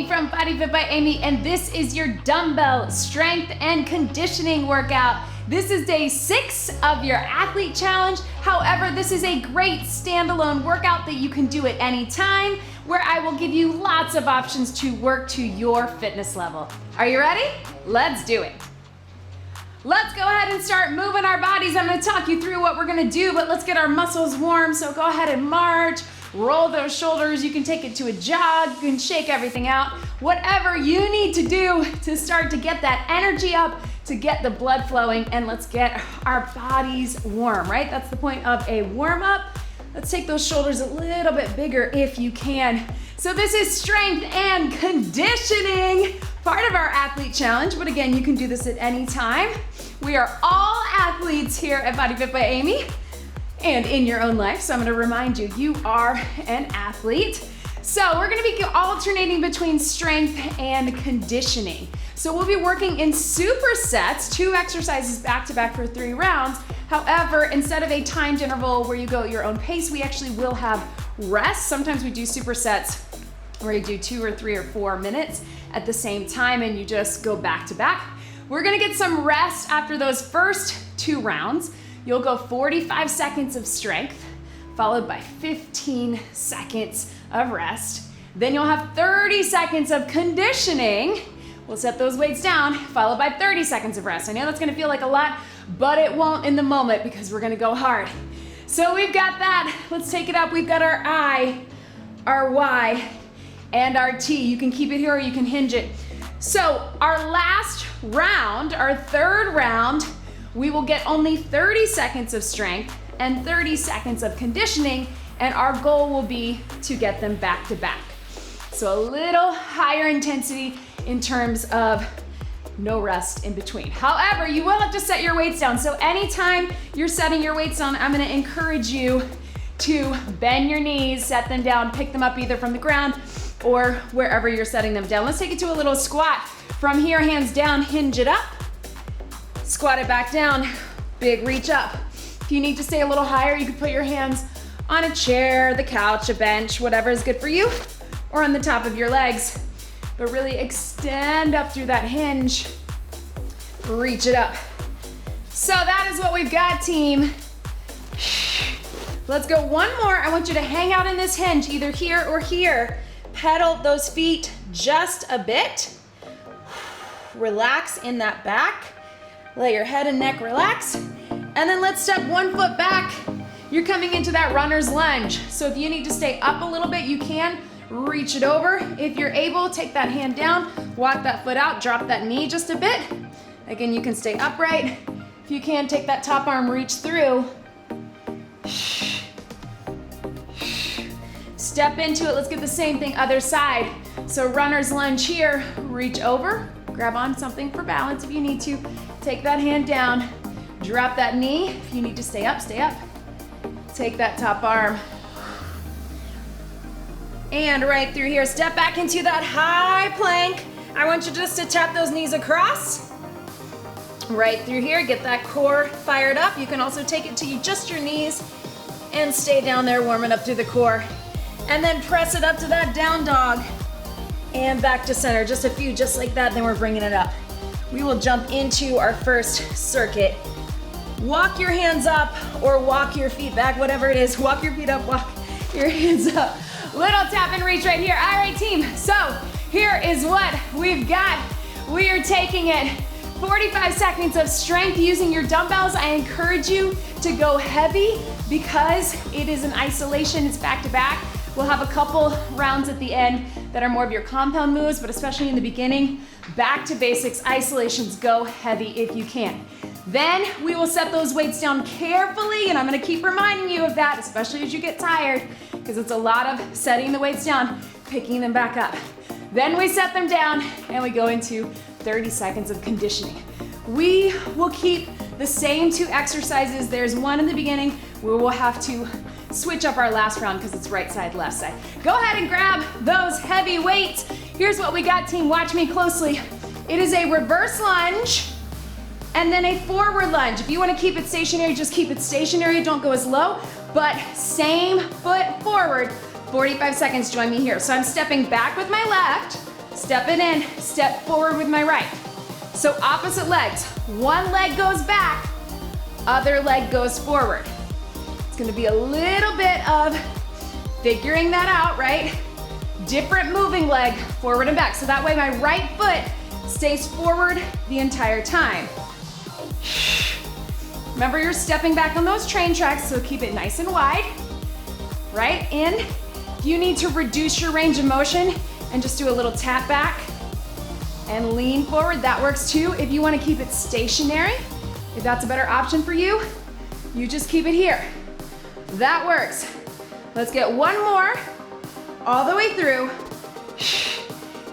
Amy from BodyFit by Amy, and this is your dumbbell strength and conditioning workout. This is day 6 of your athlete challenge. However, this is a great standalone workout that you can do at any time, where I will give you lots of options to work to your fitness level. Are you ready? Let's do it. Let's go ahead and start moving our bodies. I'm gonna talk you through what we're gonna do, but let's get our muscles warm. So go ahead and march, roll those shoulders. You can take it to a jog, you can shake everything out. Whatever you need to do to start to get that energy up, to get the blood flowing, and let's get our bodies warm, right? That's the point of a warm up. Let's take those shoulders a little bit bigger if you can. So this is strength and conditioning, part of our athlete challenge, but again, you can do this at any time. We are all athletes here at BodyFit by Amy and in your own life, so I'm gonna remind you, you are an athlete. So we're gonna be alternating between strength and conditioning. So we'll be working in supersets, 2 exercises back to back for 3 rounds. However, instead of a timed interval where you go at your own pace, we actually will have rest. Sometimes we do supersets where you do 2 or 3 or 4 minutes at the same time and you just go back to back. We're gonna get some rest after those first 2 rounds. You'll go 45 seconds of strength, followed by 15 seconds of rest. Then you'll have 30 seconds of conditioning. We'll set those weights down, followed by 30 seconds of rest. I know that's gonna feel like a lot, but it won't in the moment because we're gonna go hard. So we've got that. Let's take it up. We've got our I, our Y, and our T. You can keep it here or you can hinge it. So our last round, our 3rd round, we will get only 30 seconds of strength and 30 seconds of conditioning, and our goal will be to get them back to back. So a little higher intensity in terms of no rest in between. However, you will have to set your weights down. So anytime you're setting your weights down, I'm gonna encourage you to bend your knees, set them down, pick them up either from the ground or wherever you're setting them down. Let's take it to a little squat. From here, hands down, hinge it up, squat it back down, big reach up. If you need to stay a little higher, you can put your hands on a chair, the couch, a bench, whatever is good for you, or on the top of your legs. But really extend up through that hinge, reach it up. So that is what we've got, team. Let's go one more. I want you to hang out in this hinge, either here or here. Pedal those feet just a bit. Relax in that back. Let your head and neck relax. And then let's step 1 foot back. You're coming into that runner's lunge. So if you need to stay up a little bit, you can. Reach it over. If you're able, take that hand down, walk that foot out, drop that knee just a bit. Again, you can stay upright. If you can, take that top arm, reach through. Step into it. Let's get the same thing other side. So runner's lunge here, reach over, grab on something for balance if you need to. Take that hand down, drop that knee. If you need to stay up, stay up. Take that top arm. And right through here, step back into that high plank. I want you just to tap those knees across. Right through here, get that core fired up. You can also take it to just your knees and stay down there warming up through the core. And then press it up to that down dog and back to center. Just a few just like that, then we're bringing it up. We will jump into our first circuit. Walk your hands up or walk your feet back, whatever it is. Walk your feet up, walk your hands up. Little tap and reach right here. All right, team. So here is what we've got. We are taking it 45 seconds of strength using your dumbbells. I encourage you to go heavy because it is an isolation. It's back to back. We'll have a couple rounds at the end that are more of your compound moves, but especially in the beginning, back to basics, isolations, go heavy if you can. Then we will set those weights down carefully, and I'm gonna keep reminding you of that, especially as you get tired, because it's a lot of setting the weights down, picking them back up. Then we set them down, and we go into 30 seconds of conditioning. We will keep the same 2 exercises. There's one in the beginning where we'll have to switch up our last round because it's right side, left side. Go ahead and grab those heavy weights. Here's what we got, team. Watch me closely. It is a reverse lunge and then a forward lunge. If you want to keep it stationary, just keep it stationary. Don't go as low, but same foot forward. 45 seconds, join me here. So I'm stepping back with my left, Stepping in, step forward with my right. So opposite legs. One leg goes back, other leg goes forward. It's gonna be a little bit of figuring that out, right? Different moving leg, forward and back. So that way my right foot stays forward the entire time. Remember, you're stepping back on those train tracks, so keep it nice and wide. Right, in. If you need to reduce your range of motion and just do a little tap back and lean forward, that works too. If you want to keep it stationary, if that's a better option for you, you just keep it here. That works. Let's get one more, all the way through.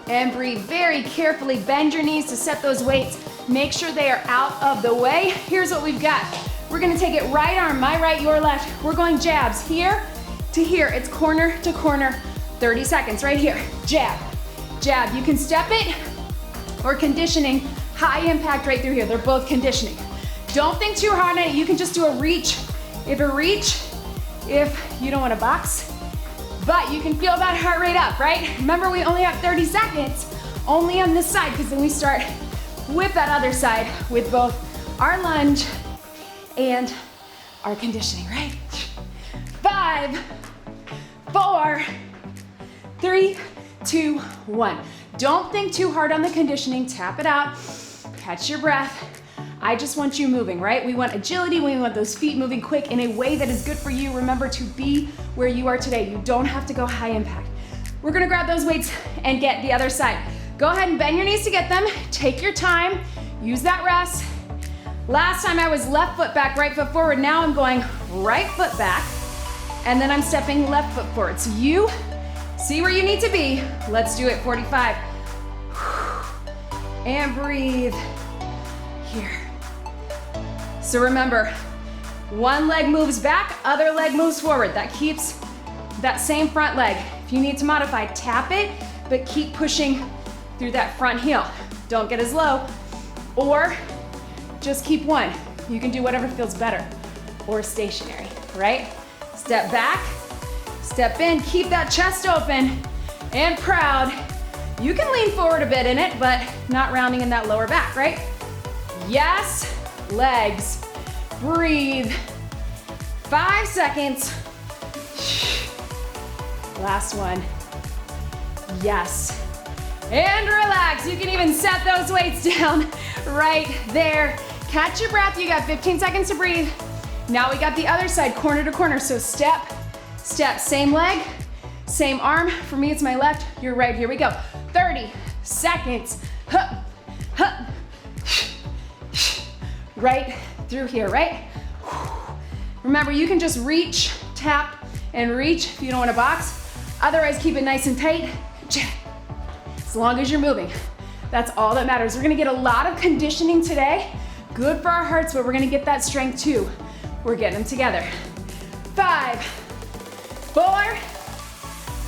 And breathe very carefully. Bend your knees to set those weights. Make sure they are out of the way. Here's what we've got. We're gonna take it right arm, my right, your left. We're going jabs here to here. It's corner to corner, 30 seconds right here. Jab, jab. You can step it or conditioning, high impact right through here. They're both conditioning. Don't think too hard on it. You can just do a reach. If you don't wanna box, but you can feel that heart rate up, right? Remember, we only have 30 seconds, only on this side, because then we start with that other side with both our lunge and our conditioning, right? 5, 4, 3, 2, 1. Don't think too hard on the conditioning. Tap it out, catch your breath. I just want you moving, right? We want agility, we want those feet moving quick in a way that is good for you. Remember to be where you are today. You don't have to go high impact. We're gonna grab those weights and get the other side. Go ahead and bend your knees to get them. Take your time, use that rest. Last time I was left foot back, right foot forward. Now I'm going right foot back, and then I'm stepping left foot forward. So you see where you need to be. Let's do it, 45. And breathe here. So remember, one leg moves back, other leg moves forward. That keeps that same front leg. If you need to modify, tap it, but keep pushing through that front heel. Don't get as low, or just keep one. You can do whatever feels better, or stationary, right? Step back, step in, keep that chest open and proud. You can lean forward a bit in it, but not rounding in that lower back, right? Yes, legs, breathe. 5 seconds. Last one, yes. And relax. You can even set those weights down right there. Catch your breath. You got 15 seconds to breathe. Now we got the other side, corner to corner. So step, step, same leg, same arm. For me, it's my left, your right. Here we go. 30 seconds. Hup, hup. Right through here, right? Remember, you can just reach, tap, and reach if you don't want to box. Otherwise, keep it nice and tight. As long as you're moving, that's all that matters. We're gonna get a lot of conditioning today. Good for our hearts, but we're gonna get that strength too. We're getting them together. 5, 4,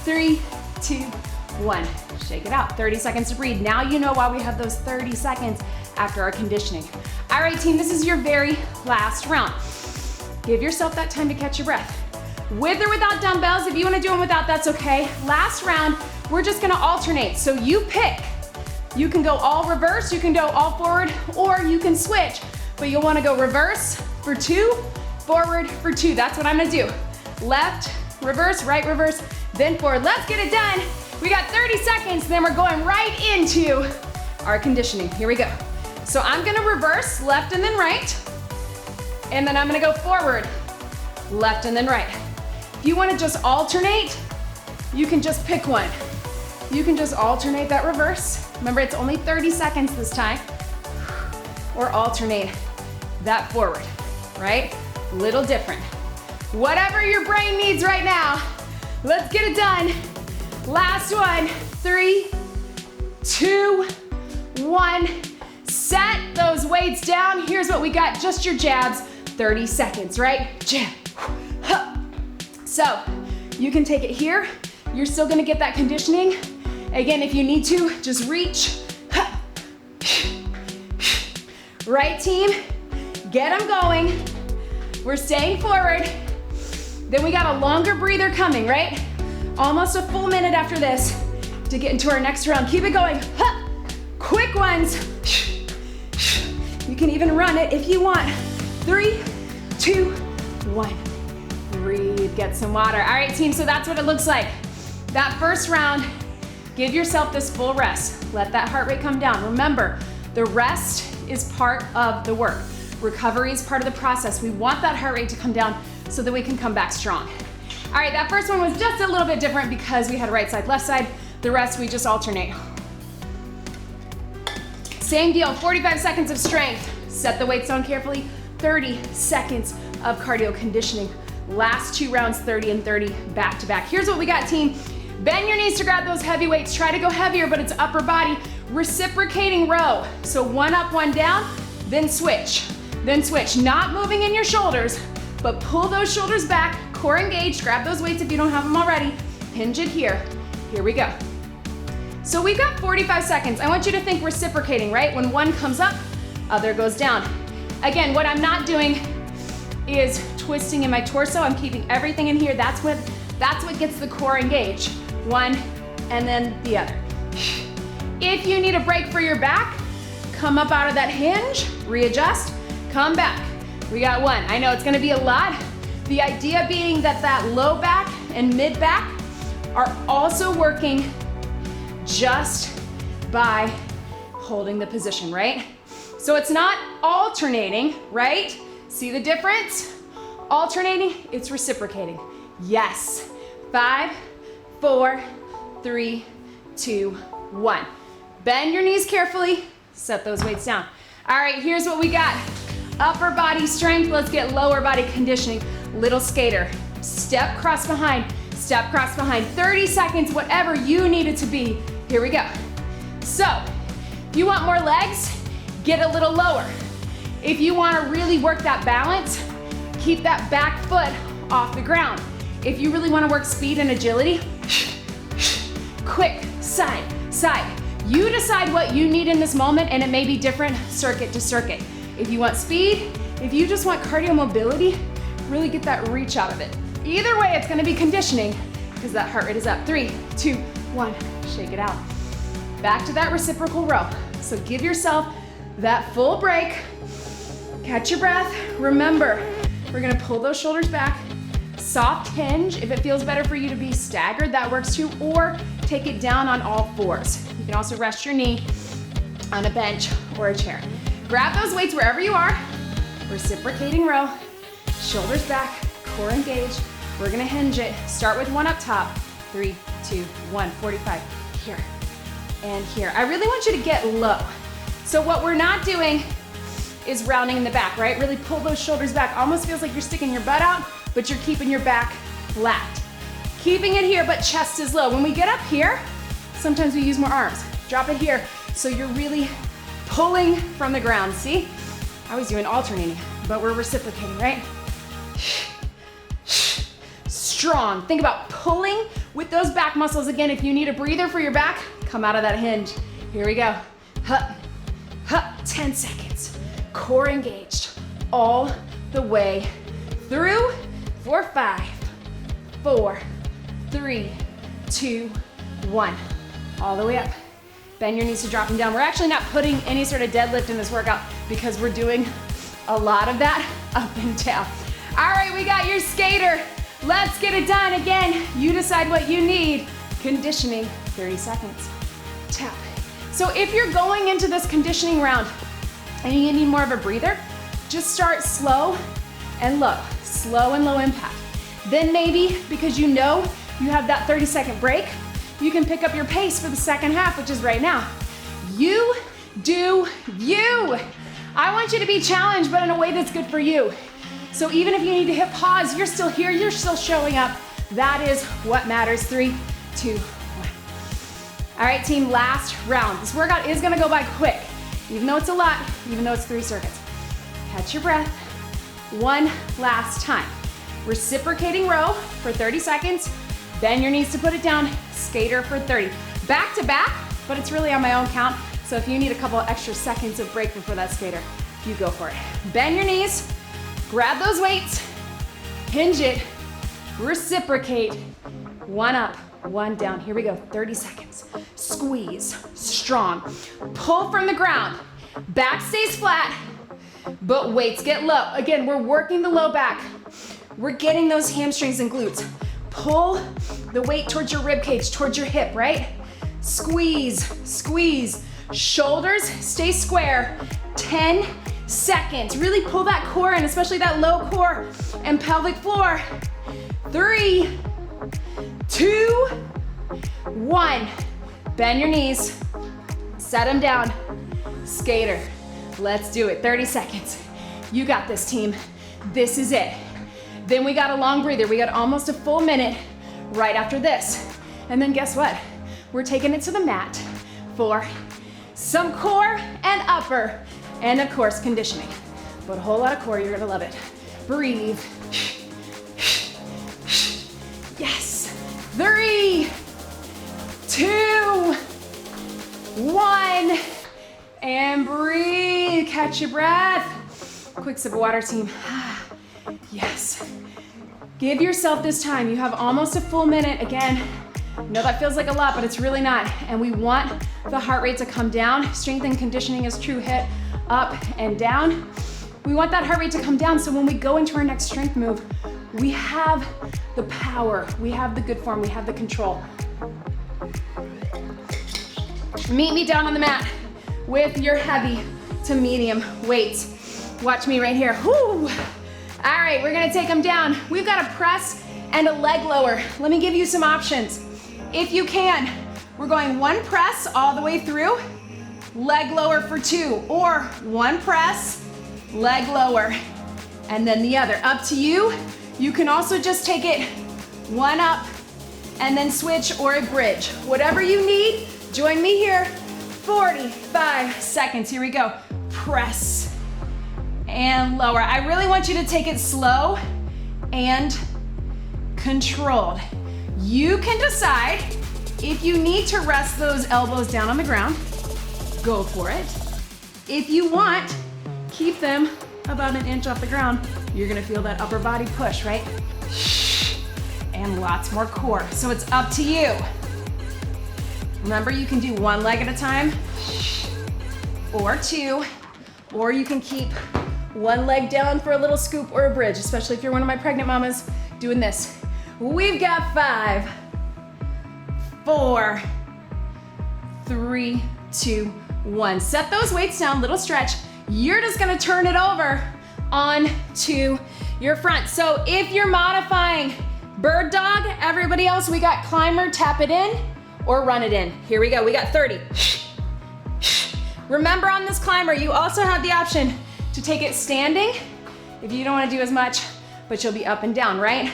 3, 2, 1. Shake it out. 30 seconds to breathe. Now you know why we have those 30 seconds after our conditioning. All right, team, this is your very last round. Give yourself that time to catch your breath. With or without dumbbells, if you wanna do them without, that's okay. Last round, we're just gonna alternate. So you pick. You can go all reverse, you can go all forward, or you can switch. But you'll wanna go reverse for 2, forward for 2. That's what I'm gonna do. Left, reverse, reverse, then forward. Let's get it done. We got 30 seconds, then we're going right into our conditioning. Here we go. So I'm gonna reverse, left and then right. And then I'm gonna go forward, left and then right. If you wanna just alternate, you can just pick one. You can just alternate that reverse. Remember, it's only 30 seconds this time. Or alternate that forward, right? Little different. Whatever your brain needs right now. Let's get it done. Last one. 3, 2, 1. Set those weights down. Here's what we got, just your jabs. 30 seconds, right? Jab. So you can take it here. You're still gonna get that conditioning. Again, if you need to, just reach. Right, team? Get them going. We're staying forward. Then we got a longer breather coming, right? Almost a full minute after this. to get into our next round. Keep it going. Huh. Quick ones. You can even run it if you want. 3, 2, 1. Breathe, get some water. All right, team, so that's what it looks like. That first round, give yourself this full rest. Let that heart rate come down. Remember, the rest is part of the work. Recovery is part of the process. We want that heart rate to come down so that we can come back strong. All right, that first one was just a little bit different because we had right side, left side. The rest, we just alternate. Same deal, 45 seconds of strength. Set the weights down carefully. 30 seconds of cardio conditioning. Last 2 rounds, 30 and 30, back to back. Here's what we got, team. Bend your knees to grab those heavy weights. Try to go heavier, but it's upper body. Reciprocating row. So 1 up, 1 down, then switch. Then switch. Not moving in your shoulders, but pull those shoulders back, core engaged. Grab those weights if you don't have them already. Hinge it here. Here we go. So we've got 45 seconds. I want you to think reciprocating, right? When one comes up, other goes down. Again, what I'm not doing is twisting in my torso. I'm keeping everything in here. That's what gets the core engaged. 1 and then the other. If you need a break for your back, come up out of that hinge, readjust, come back. We got 1. I know it's gonna be a lot. The idea being that low back and mid back are also working just by holding the position, right? So it's not alternating, right? See the difference? Alternating, it's reciprocating. Yes. 5, 4, 3, 2, 1. Bend your knees carefully. Set those weights down. All right, here's what we got. Upper body strength. Let's get lower body conditioning. Little skater. Step, cross behind. Step, cross behind. 30 seconds, whatever you need it to be. Here we go. So, if you want more legs, get a little lower. If you want to really work that balance, keep that back foot off the ground. If you really want to work speed and agility, quick, side, side. You decide what you need in this moment, and it may be different circuit to circuit. If you want speed, if you just want cardio mobility, really get that reach out of it. Either way, it's going to be conditioning because that heart rate is up. 3, 2, 1, shake it out. Back to that reciprocal row. So give yourself that full break. Catch your breath. Remember, we're gonna pull those shoulders back. Soft hinge. If it feels better for you to be staggered, that works too, or take it down on all 4s. You can also rest your knee on a bench or a chair. Grab those weights wherever you are. Reciprocating row. Shoulders back, core engaged. We're gonna hinge it. Start with 1 up top. 3, 2, 1, 45. Here and here. I really want you to get low. So what we're not doing is rounding in the back, right? Really pull those shoulders back. Almost feels like you're sticking your butt out, but you're keeping your back flat. Keeping it here, but chest is low. When we get up here, sometimes we use more arms. Drop it here, so you're really pulling from the ground. See? I was doing alternating, but we're reciprocating, right? Strong. Think about pulling with those back muscles. Again, if you need a breather for your back, come out of that hinge. Here we go. Hup, hup, 10 seconds. Core engaged all the way through. 4, 5, 4, 3, 2, 1. All the way up. Bend your knees to drop them down. We're actually not putting any sort of deadlift in this workout because we're doing a lot of that up and down. All right, we got your skater. Let's get it done. Again, you decide what you need. Conditioning, 30 seconds. Tap. So if you're going into this conditioning round and you need more of a breather, just start slow and low. Slow and low impact. Then maybe, because you know you have that 30-second break, you can pick up your pace for the second half, which is right now. You do you. I want you to be challenged, but in a way that's good for you. So even if you need to hit pause, you're still here, you're still showing up. That is what matters. 3, 2, 1. All right, team, last round. This workout is gonna go by quick, even though it's a lot, even though it's 3 circuits. Catch your breath. One last time. Reciprocating row for 30 seconds. Bend your knees to put it down. Skater for 30. Back to back, but it's really on my own count. So if you need a couple extra seconds of break before that skater, you go for it. Bend your knees, grab those weights, hinge it, reciprocate. 1 up, 1 down. Here we go, 30 seconds. Squeeze, strong. Pull from the ground. Back stays flat, but weights get low. Again, we're working the low back. We're getting those hamstrings and glutes. Pull the weight towards your rib cage, towards your hip, right? Squeeze, squeeze. Shoulders stay square. 10 seconds. Really pull that core in, especially that low core and pelvic floor. 3, 2, 1. Bend your knees. Set them down. Skater. Let's do it. 30 seconds. You got this, team. This is it. Then we got a long breather. We got almost a full minute right after this. And then guess what? We're taking it to the mat for some core and upper, and of course, conditioning. But a whole lot of core, you're gonna love it. Breathe. Yes. 3, 2, 1. And breathe, catch your breath. Quick sip of water, team. Yes. Give yourself this time. You have almost a full minute. Again, I know that feels like a lot, but it's really not. And we want the heart rate to come down. Strength and conditioning is true hit, up and down. We want that heart rate to come down so when we go into our next strength move, we have the power, we have the good form, we have the control. Meet me down on the mat with your heavy to medium weights. Watch me right here. Whoo. All right, we're gonna take them down. We've got a press and a leg lower. Let me give you some options. If you can, we're going 1 press all the way through, leg lower for 2, or 1 press, leg lower, and then the other. Up to you. You can also just take it 1 up and then switch or a bridge. Whatever you need, join me here. 45 seconds, here we go. Press and lower. I really want you to take it slow and controlled. You can decide if you need to rest those elbows down on the ground, go for it. If you want, keep them about 1 inch off the ground. You're gonna feel that upper body push, right? And lots more core, so it's up to you. Remember, you can do 1 leg at a time, or 2, or you can keep 1 leg down for a little scoop or a bridge, especially if you're one of my pregnant mamas doing this. We've got 5, 4, 3, 2, 1. Set those weights down, little stretch. You're just gonna turn it over onto your front. So if you're modifying bird dog, everybody else, we got climber, tap it in or run it in. Here we go, we got 30. Remember on this climber, you also have the option to take it standing if you don't wanna do as much, but you'll be up and down, right?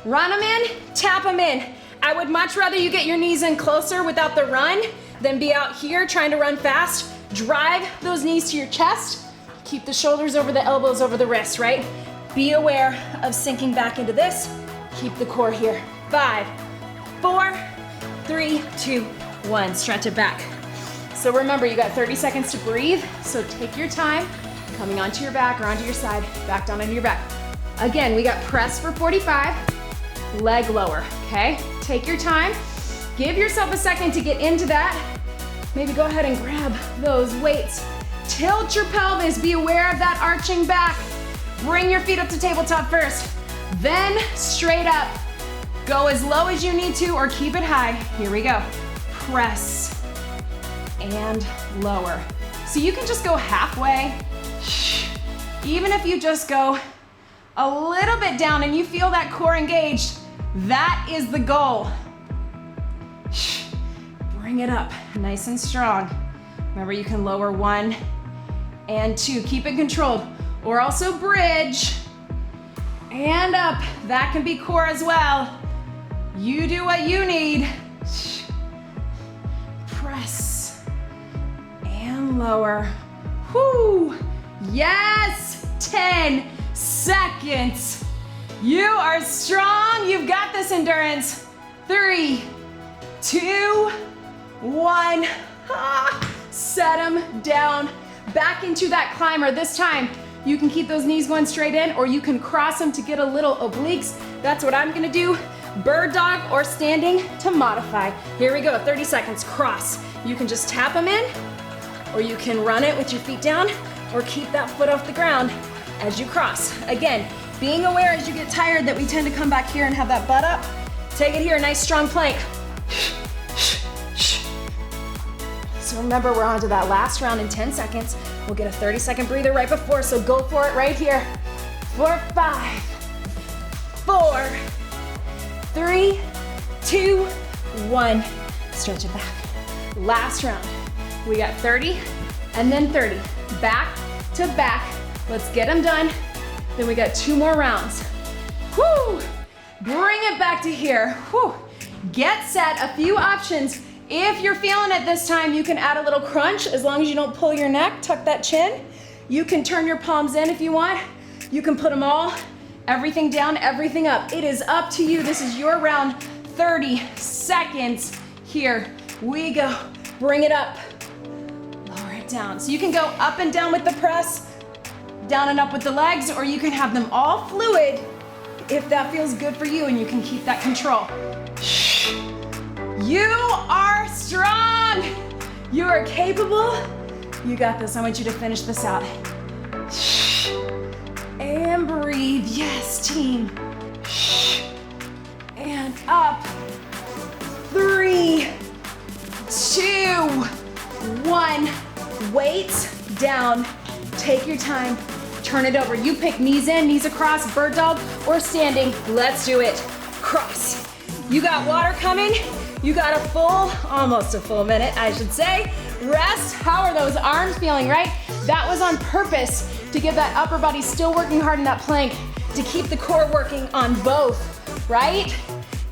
Run them in, tap them in. I would much rather you get your knees in closer without the run than be out here trying to run fast. Drive those knees to your chest. Keep the shoulders over the elbows, over the wrists, right? Be aware of sinking back into this. Keep the core here. 5, 4, 3, 2, 1. Stretch it back. So remember, you got 30 seconds to breathe. So take your time, coming onto your back or onto your side, back down onto your back. Again, we got press for 45, leg lower, okay? Take your time. Give yourself a second to get into that. Maybe go ahead and grab those weights. Tilt your pelvis, be aware of that arching back. Bring your feet up to tabletop first, then straight up. Go as low as you need to or keep it high. Here we go. Press and lower. So you can just go halfway. Even if you just go a little bit down and you feel that core engaged, that is the goal. Bring it up, nice and strong. Remember, you can lower 1 and 2. Keep it controlled. Or also bridge and up. That can be core as well. You do what you need. Press and lower. Whoo! Yes! 10 seconds. You are strong. You've got this, endurance. 3, 2, 1. Set them down. Back into that climber. This time, you can keep those knees going straight in, or you can cross them to get a little obliques. That's what I'm gonna do. bird dog or standing to modify. Here we go, 30 seconds, cross. You can just tap them in, or you can run it with your feet down, or keep that foot off the ground as you cross. Again, being aware as you get tired that we tend to come back here and have that butt up. Take it here, nice strong plank. So remember, we're on to that last round in 10 seconds. We'll get a 30-second breather right before, so go for it right here. For 5, 4, 3, 2, 1. Stretch it back. Last round. We got 30 and then 30. Back to back. Let's get them done. Then we got 2 more rounds. Whoo! Bring it back to here. Whoo! Get set, a few options. If you're feeling it this time, you can add a little crunch as long as you don't pull your neck, tuck that chin. You can turn your palms in if you want. You can put them all, everything down, everything up. It is up to you. This is your round. 30 seconds. Here we go. Bring it up. Lower it down. So you can go up and down with the press, down and up with the legs, or you can have them all fluid if that feels good for you and you can keep that control. You are strong. You are capable. You got this. I want you to finish this out. And breathe. Yes, team. And up. 3, 2, 1. Weights down. Take your time. Turn it over. You pick knees in, knees across, bird dog, or standing. Let's do it. Cross. You got water coming. You got almost a full minute, I should say. Rest. How are those arms feeling, right? That was on purpose to get that upper body still working hard in that plank, to keep the core working on both, right?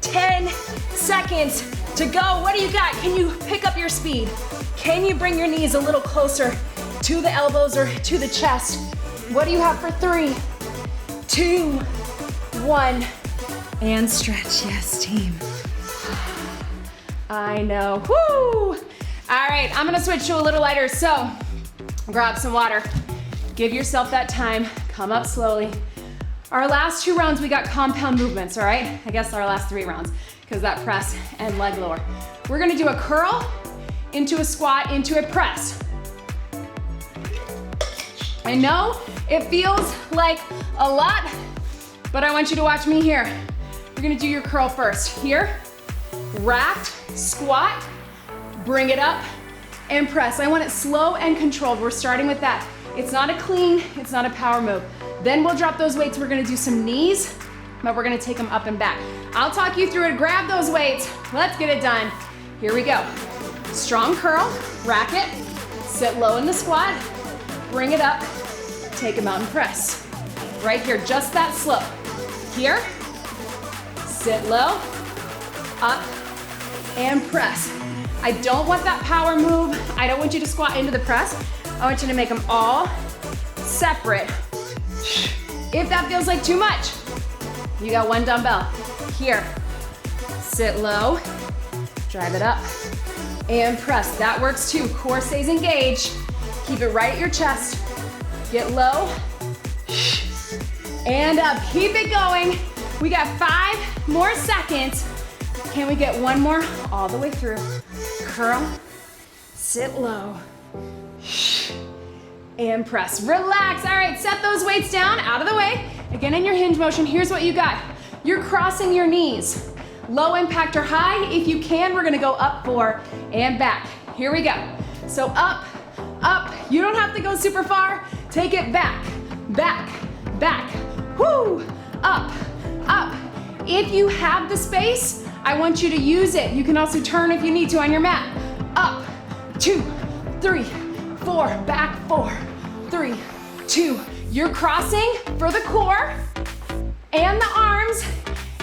10 seconds to go. What do you got? Can you pick up your speed? Can you bring your knees a little closer to the elbows or to the chest? What do you have for 3, 2, 1, and stretch. Yes, team. I know. Woo! All right, I'm gonna switch to a little lighter. So grab some water. Give yourself that time. Come up slowly. Our last 2 rounds, we got compound movements, all right? I guess our last 3 rounds, because that press and leg lower. We're gonna do a curl, into a squat, into a press. I know it feels like a lot, but I want you to watch me here. You're gonna do your curl first. Here, racked, squat, bring it up, and press. I want it slow and controlled. We're starting with that. It's not a clean, it's not a power move. Then we'll drop those weights. We're gonna do some knees, but we're gonna take them up and back. I'll talk you through it. Grab those weights. Let's get it done. Here we go. Strong curl, rack it, sit low in the squat, bring it up, take a mountain press. Right here, just that slow. Here, sit low, up, and press. I don't want that power move. I don't want you to squat into the press. I want you to make them all separate. If that feels like too much, you got 1 dumbbell. Here, sit low, drive it up, and press. That works too. Core stays engaged. Keep it right at your chest. Get low, and up. Keep it going. We got 5 more seconds. Can we get 1 more all the way through? Curl, sit low, and press. Relax. All right, set those weights down, out of the way. Again, in your hinge motion, here's what you got. You're crossing your knees. Low impact or high. If you can, we're gonna go up 4 and back. Here we go. So up, up. You don't have to go super far. Take it back, back, back. Whoo! Up, up. If you have the space, I want you to use it. You can also turn if you need to on your mat. Up, 2, 3, 4, back 4, 3, 2. You're crossing for the core and the arms,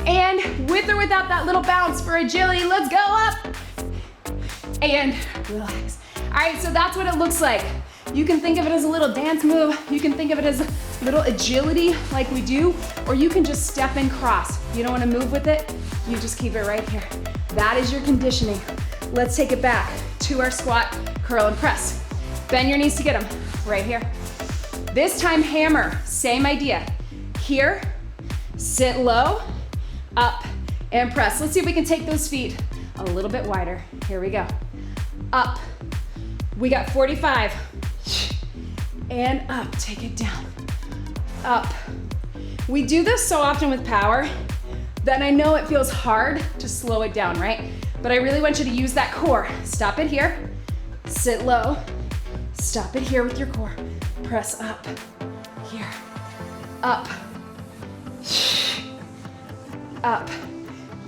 and with or without that little bounce for agility, let's go up and relax. All right, so that's what it looks like. You can think of it as a little dance move. You can think of it as a little agility like we do, or you can just step and cross. You don't want to move with it, you just keep it right here. That is your conditioning. Let's take it back to our squat, curl, and press. Bend your knees to get them, right here. This time hammer, same idea. Here, sit low, up, and press. Let's see if we can take those feet a little bit wider. Here we go. Up. We got 45. And up, take it down. Up. We do this so often with power that I know it feels hard to slow it down, right? But I really want you to use that core. Stop it here, sit low, stop it here with your core. Press up, here, up, up.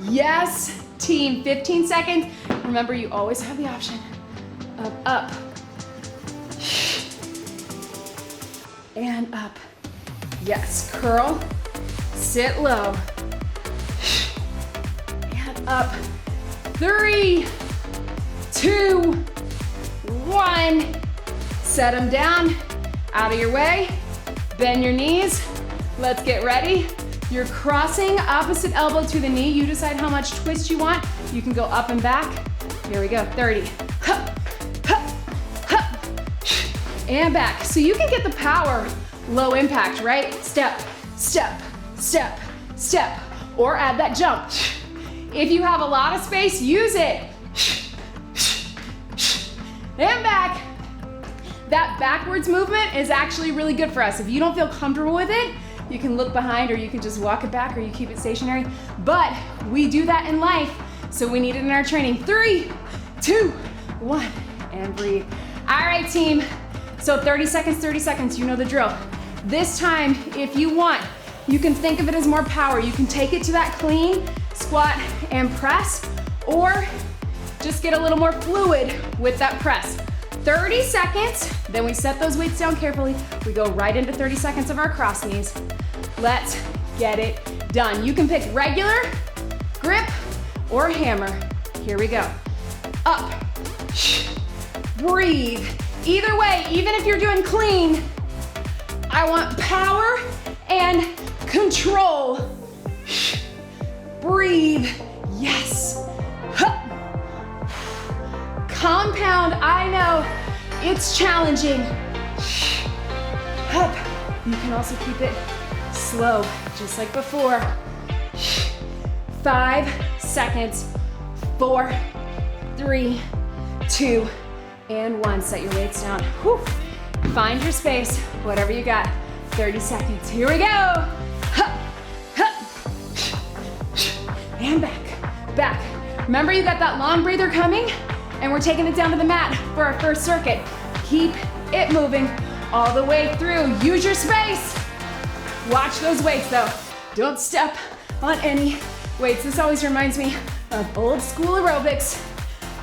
Yes, team, 15 seconds. Remember, you always have the option of up and up. Yes, curl, sit low, and up. 3, 2, 1. Set them down, out of your way. Bend your knees. Let's get ready. You're crossing opposite elbow to the knee. You decide how much twist you want. You can go up and back. Here we go, 30. Hup, hup, hup, and back. So you can get the power low impact, right? Step, step, step, step, or add that jump. If you have a lot of space, use it. And back. That backwards movement is actually really good for us. If you don't feel comfortable with it, you can look behind or you can just walk it back or you keep it stationary. But we do that in life, so we need it in our training. 3, 2, 1, and breathe. All right, team. So 30 seconds, you know the drill. This time, if you want, you can think of it as more power. You can take it to that clean squat and press, or just get a little more fluid with that press. 30 seconds, then we set those weights down carefully. We go right into 30 seconds of our cross knees. Let's get it done. You can pick regular, grip, or hammer. Here we go. Up, breathe. Either way, even if you're doing clean, I want power and control. Breathe, yes. Hup. Compound, I know, it's challenging. Hup. You can also keep it slow, just like before. 5 seconds, 4, 3, 2, and 1. Set your weights down. Whew. Find your space, whatever you got. 30 seconds, here we go. Hup, hup. And back, back. Remember, you got that long breather coming, and we're taking it down to the mat for our first circuit. Keep it moving all the way through. Use your space. Watch those weights though. Don't step on any weights. This always reminds me of old school aerobics,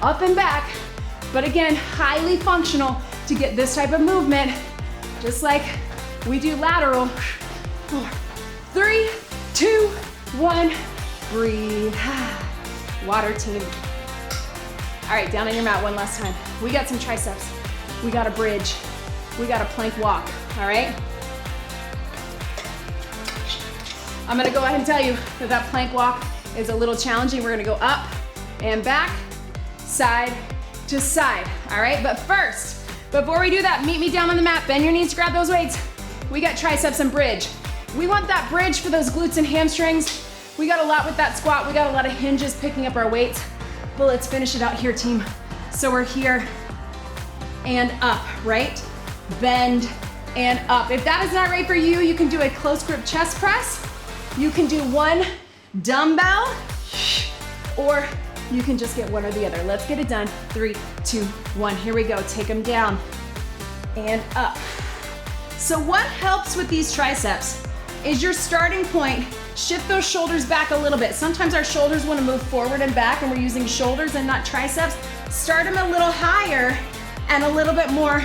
up and back, but again, highly functional to get this type of movement, just like we do lateral. 4, 3, 2, 1, breathe. Water team. All right, down on your mat one last time. We got some triceps. We got a bridge. We got a plank walk, all right? I'm gonna go ahead and tell you that that plank walk is a little challenging. We're gonna go up and back, side to side, all right? But first, before we do that, meet me down on the mat. Bend your knees, grab those weights. We got triceps and bridge. We want that bridge for those glutes and hamstrings. We got a lot with that squat. We got a lot of hinges picking up our weights. But let's finish it out here, team. So we're here and up, right? Bend and up. If that is not right for you, you can do a close grip chest press. You can do one dumbbell, or you can just get one or the other. Let's get it done. 3, 2, 1. Here we go. Take them down and up. So what helps with these triceps is your starting point. Shift those shoulders back a little bit. Sometimes our shoulders want to move forward and back and we're using shoulders and not triceps. Start them a little higher and a little bit more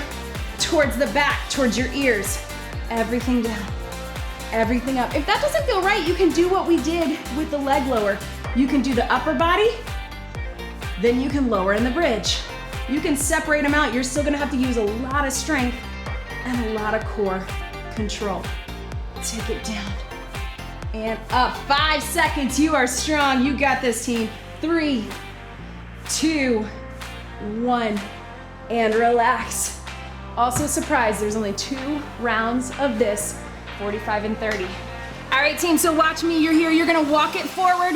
towards the back, towards your ears. Everything down, everything up. If that doesn't feel right, you can do what we did with the leg lower. You can do the upper body, then you can lower in the bridge. You can separate them out. You're still gonna have to use a lot of strength and a lot of core control. Take it down and up. 5 seconds, you are strong. You got this, team. 3, 2, 1, and relax. Also surprised, there's only 2 rounds of this, 45 and 30. All right, team, so watch me. You're here. You're gonna walk it forward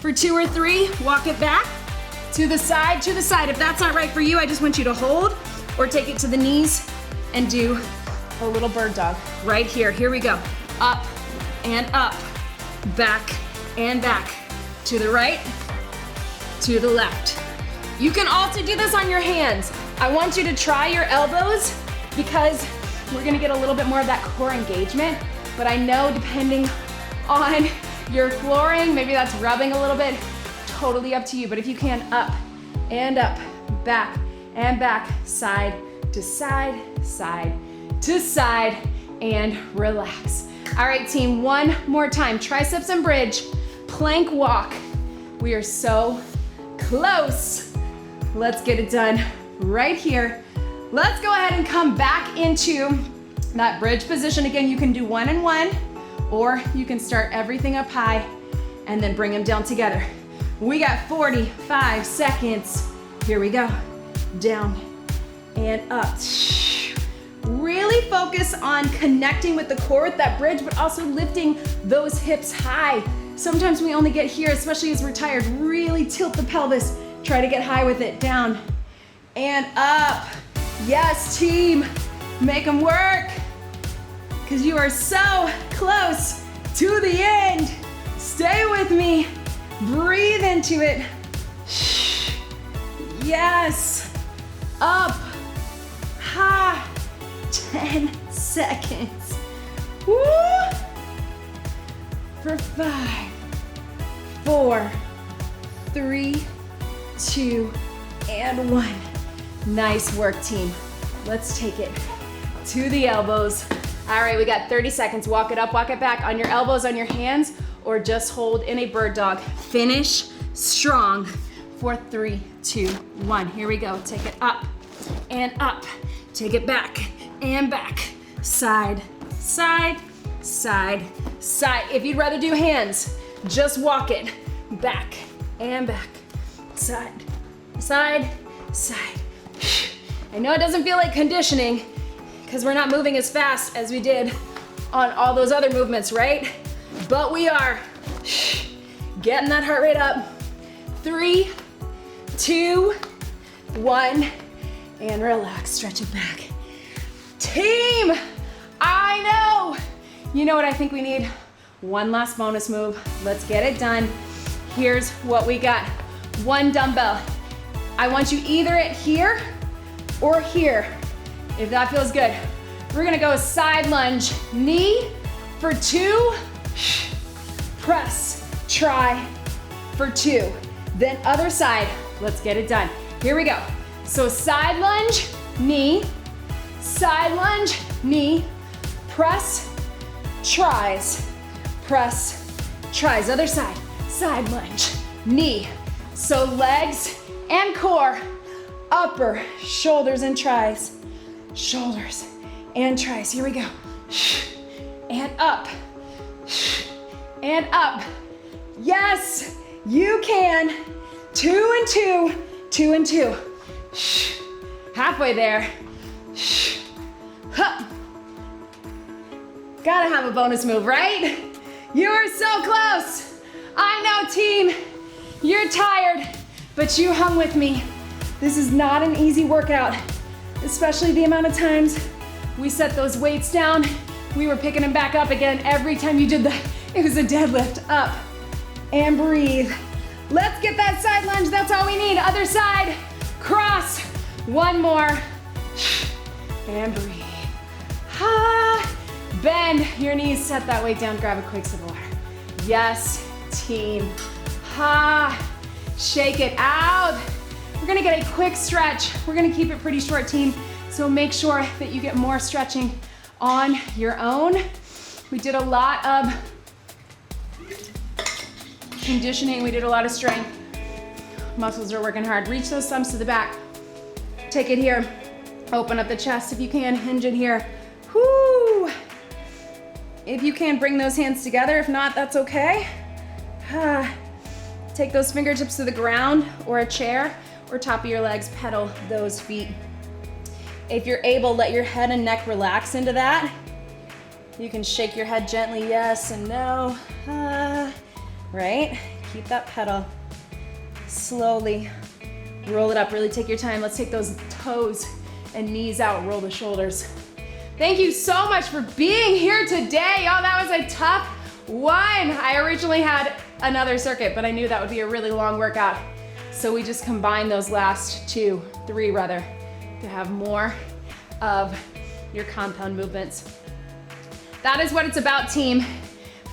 For 2 or 3, walk it back. To the side, to the side. If that's not right for you, I just want you to hold or take it to the knees and do a little bird dog right here. Here we go. Up and up, back and back. To the right, to the left. You can also do this on your hands. I want you to try your elbows because we're gonna get a little bit more of that core engagement, but I know depending on your flooring, maybe that's rubbing a little bit, totally up to you. But if you can, up and up, back and back, side to side, side to side, and relax. All right, team, one more time. Triceps and bridge, plank walk. We are so close. Let's get it done right here. Let's go ahead and come back into that bridge position. Again, you can do 1 and 1, or you can start everything up high and then bring them down together. We got 45 seconds. Here we go. Down and up. Really focus on connecting with the core with that bridge, but also lifting those hips high. Sometimes we only get here, especially as we're tired. Really tilt the pelvis. Try to get high with it. Down and up. Yes, team. Make them work. Because you are so close to the end. Stay with me. Breathe into it. Yes. Up. Ha. 10 seconds. Woo. For 5, 4, 3, 2, and 1. Nice work, team. Let's take it to the elbows. All right, we got 30 seconds. Walk it up, walk it back on your elbows, on your hands, or just hold in a bird dog. Finish strong for 3, 2, 1. Here we go. Take it up and up. Take it back and back. Side, side, side, side. If you'd rather do hands, just walk it back and back. Side, side, side. I know it doesn't feel like conditioning because we're not moving as fast as we did on all those other movements, right? But we are getting that heart rate up. 3, 2, 1, and relax, stretch it back. Team, I know. You know what I think we need? One last bonus move. Let's get it done. Here's what we got. 1 dumbbell. I want you either at here or here, if that feels good. We're gonna go side lunge, knee for 2, press, try for 2. Then other side, let's get it done. Here we go. So side lunge, knee, press, tries, press, tries. Other side, side lunge, knee. So legs and core, upper, shoulders and tries, shoulders and tries. Here we go. And up, and up. Yes, you can. 2 and 2, 2 and 2. Halfway there. Hup. Gotta have a bonus move, right? You are so close. I know, team. You're tired, but you hung with me. This is not an easy workout, especially the amount of times we set those weights down. We were picking them back up again every time you did that. It was a deadlift. Up and breathe. Let's get that side lunge. That's all we need. Other side. Cross. 1 more. And breathe. Ha. Bend your knees. Set that weight down. Grab a quick sip of water. Yes, team. Ha. Shake it out. We're gonna get a quick stretch. We're gonna keep it pretty short, team. So make sure that you get more stretching on your own. We did a lot of conditioning. We did a lot of strength. Muscles are working hard. Reach those thumbs to the back. Take it here. Open up the chest if you can. Hinge it here. Whoo! If you can, bring those hands together. If not, that's okay. Take those fingertips to the ground or a chair or top of your legs. Pedal those feet. If you're able, let your head and neck relax into that. You can shake your head gently, yes and no. Right? keep that pedal. Slowly roll it up, really take your time. Let's take those toes and knees out, roll the shoulders. Thank you so much for being here today. Oh, that was a tough one. I originally had another circuit, but I knew that would be a really long workout. So we just combined those last three rather, to have more of your compound movements. That is what it's about, team.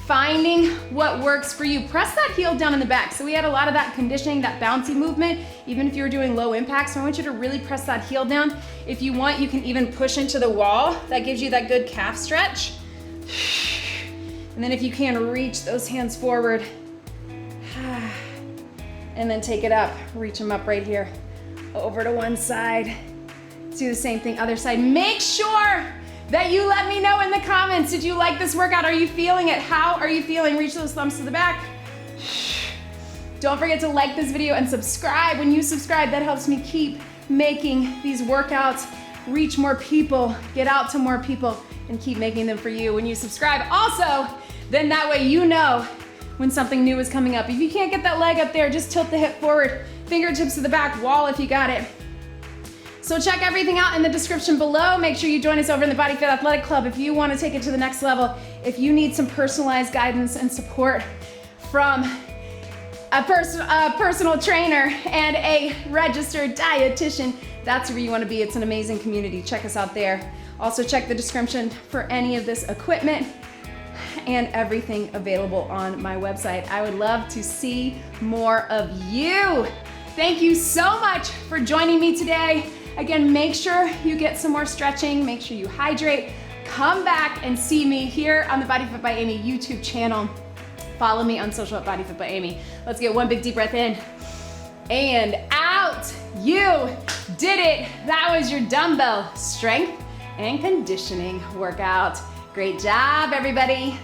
Finding what works for you. Press that heel down in the back. So we had a lot of that conditioning, that bouncy movement, even if you were doing low impact. So I want you to really press that heel down. If you want, you can even push into the wall. That gives you that good calf stretch. And then if you can, reach those hands forward. And then take it up, reach them up right here. Over to one side. Do the same thing, other side. Make sure that you let me know in the comments, did you like this workout? Are you feeling it? How are you feeling? Reach those thumbs to the back. Don't forget to like this video and subscribe. When you subscribe, that helps me keep making these workouts, reach more people, get out to more people, and keep making them for you. When you subscribe also, then that way you know when something new is coming up. If you can't get that leg up there, just tilt the hip forward, fingertips to the back wall if you got it. So check everything out in the description below. Make sure you join us over in the BodyFit Athletic Club if you want to take it to the next level. If you need some personalized guidance and support from a personal trainer and a registered dietitian, that's where you want to be. It's an amazing community. Check us out there. Also check the description for any of this equipment and everything available on my website. I would love to see more of you. Thank you so much for joining me today. Again, make sure you get some more stretching, make sure you hydrate. Come back and see me here on the BodyFit by Amy YouTube channel. Follow me on social at BodyFit by Amy. Let's get one big deep breath in and out. You did it. That was your dumbbell strength and conditioning workout. Great job, everybody.